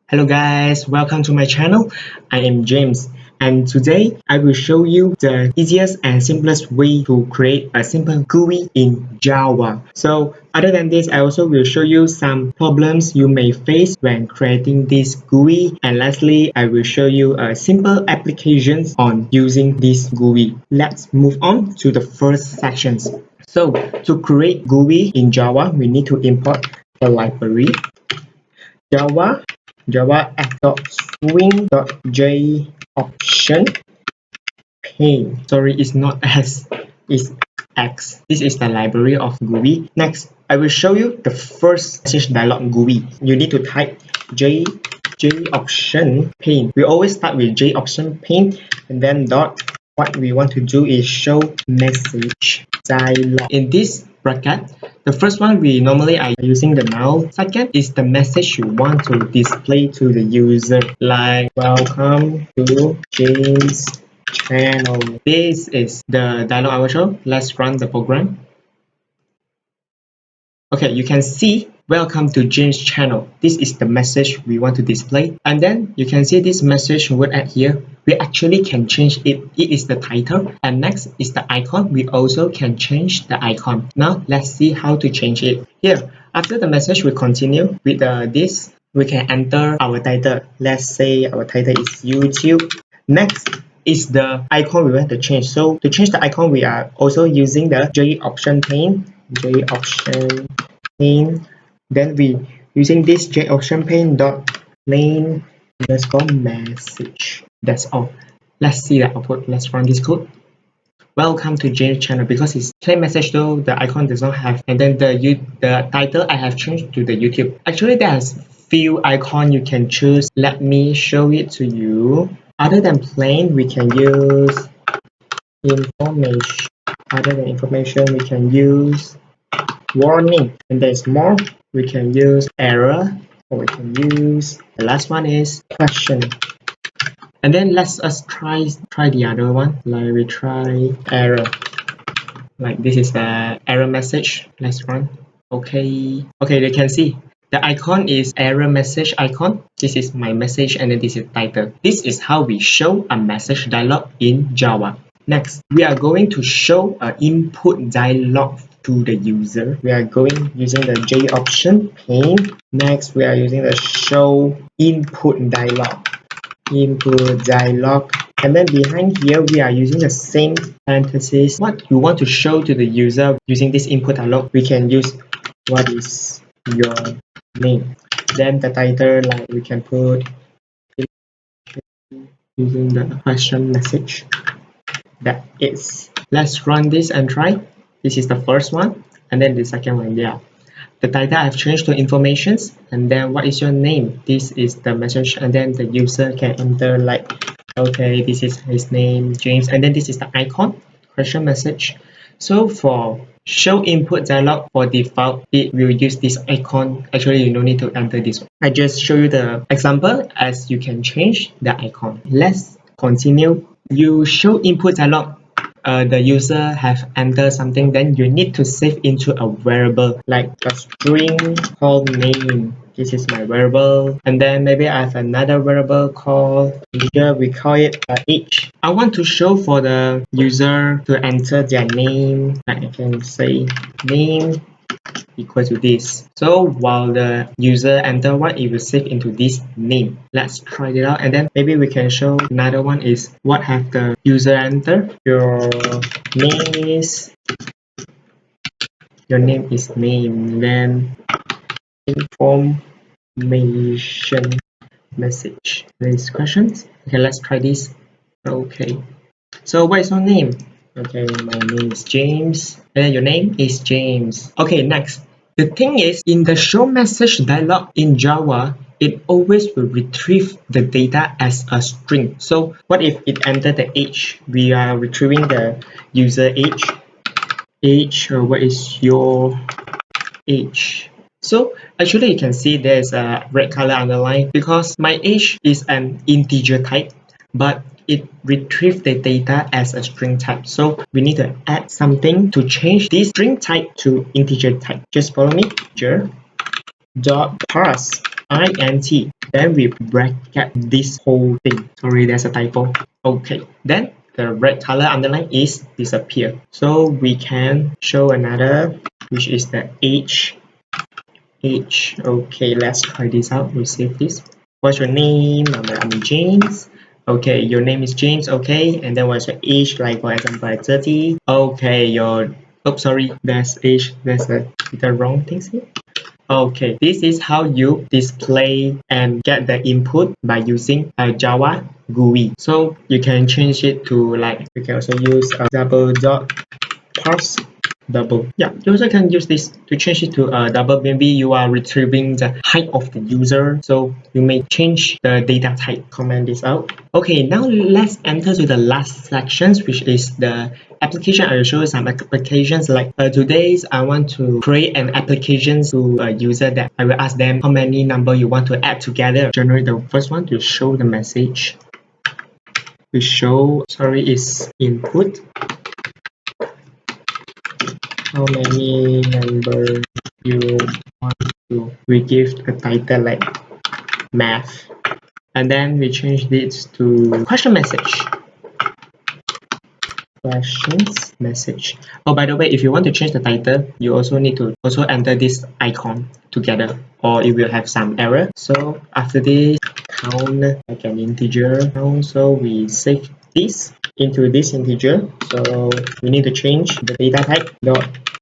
Hello guys, welcome to my channel. I am James and today I will show you the easiest and simplest way to create a simple GUI in Java. So other than this, I also will show you some problems you may face when creating this GUI, and lastly I will show you simple applications on using this GUI. Let's move on to the first sections. So to create GUI in Java, we need to import the library Java app.swing.JOptionPane. Sorry, it's not S, it's X. This is the library of GUI. Next, I will show you the first message dialog GUI. You need to type JOptionPane. We always start with JOptionPane and then dot. What we want to do is show message dialog. In this bracket, the first one we normally are using the null. Second is the message you want to display to the user, like welcome to James channel. This is the dialog I will show. Let's run the program. Okay, you can see welcome to James channel. This is the message we want to display, and then you can see this message word at here. We actually can change it. It is the title, and next is the icon. We also can change the icon. Now let's see how to change it. Here, after the message, we continue with this. We can enter our title. Let's say our title is YouTube. Next is the icon we want to change. So to change the icon, we are also using the JOptionPane. Then we using this JOptionPane.main_message. That's all. Let's see the output. Let's run this code. Welcome to James channel, because it's plain message though the icon does not have, and then the title I have changed to the YouTube. Actually there's few icon you can choose. Let me show it to you. Other than plain, we can use information. Other than information, we can use warning, and there's more. We can use error, or we can use the last one is question. And then let's us try the other one. Like we try error. Like this is the error message. Let's run. Okay, you can see the icon is error message icon. This is my message, and then this is title. This is how we show a message dialog in Java. Next, we are going to show an input dialog to the user. We are going using the JOptionPane. Next, we are using the show input dialog. And then behind here, we are using the same parentheses. What you want to show to the user using this input dialog, we can use what is your name. Then the title, like we can put using the question message. That is. Let's run this and try. This is the first one, and then the second one. Yeah, the title I've changed to informations, and then what is your name? This is the message, and then the user can enter like, okay, this is his name, James, and then this is the icon, question message. So for show input dialog, for default it will use this icon. Actually you don't need to enter this one. I just show you the example as you can change the icon. Let's continue. You show input dialog, the user have entered something, then you need to save into a variable like a string called name. This is my variable, and then maybe I have another variable called integer. We call it age. I want to show for the user to enter their name. Like I can say name equal to this. So while the user enter what, it will save into this name. Let's try it out, and then maybe we can show another one is what have the user enter. Your name is name, then information message. There is questions. Okay, let's try this. Okay, so what is your name? Okay, my name is James, and your name is James. Okay, next. The thing is, in the show message dialog in Java, it always will retrieve the data as a string. So what if it entered the age? We are retrieving the user age. What is your age? So actually you can see there's a red color underline because my age is an integer type, but it retrieves the data as a string type. So we need to add something to change this string type to integer type. Just follow me. Integer.parse int, then we bracket this whole thing. Sorry, there's a typo. Okay, then the red color underline is disappear. So we can show another, which is the age. Okay, let's try this out. We save this. What's your name? I'm James. Okay, your name is James. Okay, and then what's your age? Like for example, 30. Okay, your sorry, there's age. There's the wrong things here. Okay, this is how you display and get the input by using a Java GUI. So you can change it to like, you can also use Double.parseDouble. Yeah, you also can use this to change it to a double. Maybe you are retrieving the height of the user, so you may change the data type. Comment this out. Okay, now let's enter to the last sections, which is the application. I will show you some applications. Like today, I want to create an application to a user that I will ask them how many number you want to add together. Generate the first one to show the message. We show, sorry, is input. How many numbers you want to, we give a title like math, and then we change this to question message. Questions message. Oh, by the way, if you want to change the title, you also need to also enter this icon together, or it will have some error. So after this, count like an integer count. So we save this into this integer. So we need to change the data type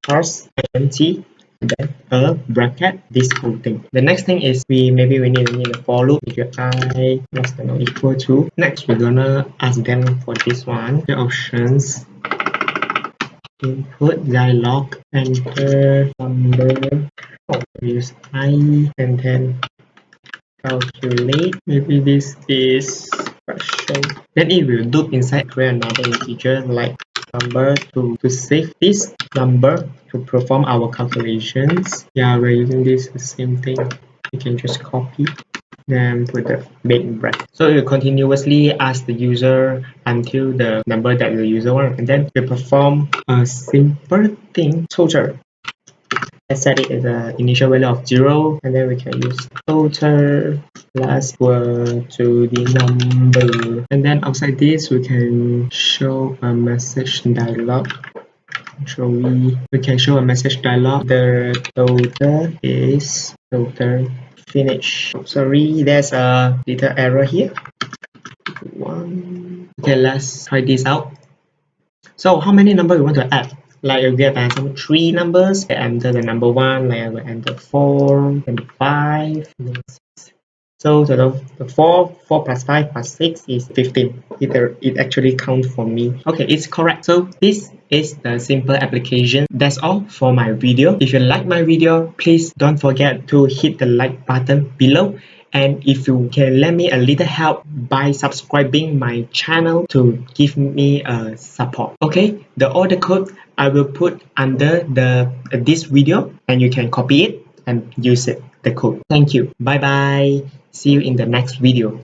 .parseInt, and then a bracket, this whole thing. The next thing is we need a for loop. If your I less than or equal to, next we're gonna ask them for this one, the options input dialog, enter number, use I, and then calculate. Maybe this is question. Then it will loop inside, create another integer like number to save this number to perform our calculations. Yeah, we're using this the same thing. You can just copy, then put the big bracket. So you continuously ask the user until the number that the user wants, and then you perform a simple thing, total. Let's set it as an initial value of 0, and then we can use total plus equal to the number. And then outside this, we can show a message dialog. We can show a message dialog. The total is total finish. Sorry, there's a little error here. Okay, let's try this out. So how many numbers you want to add? Like you get some 3 numbers, I enter the number 1, like I will enter 4, and 5, and 6. So the 4 plus 5 plus 6 is 15. It actually counts for me. Okay, it's correct. So this is the simple application. That's all for my video. If you like my video, please don't forget to hit the like button below. And if you can lend me a little help by subscribing my channel to give me a support. Okay, all the code I will put under this video, and you can copy it and use it, the code. Thank you. Bye bye. See you in the next video.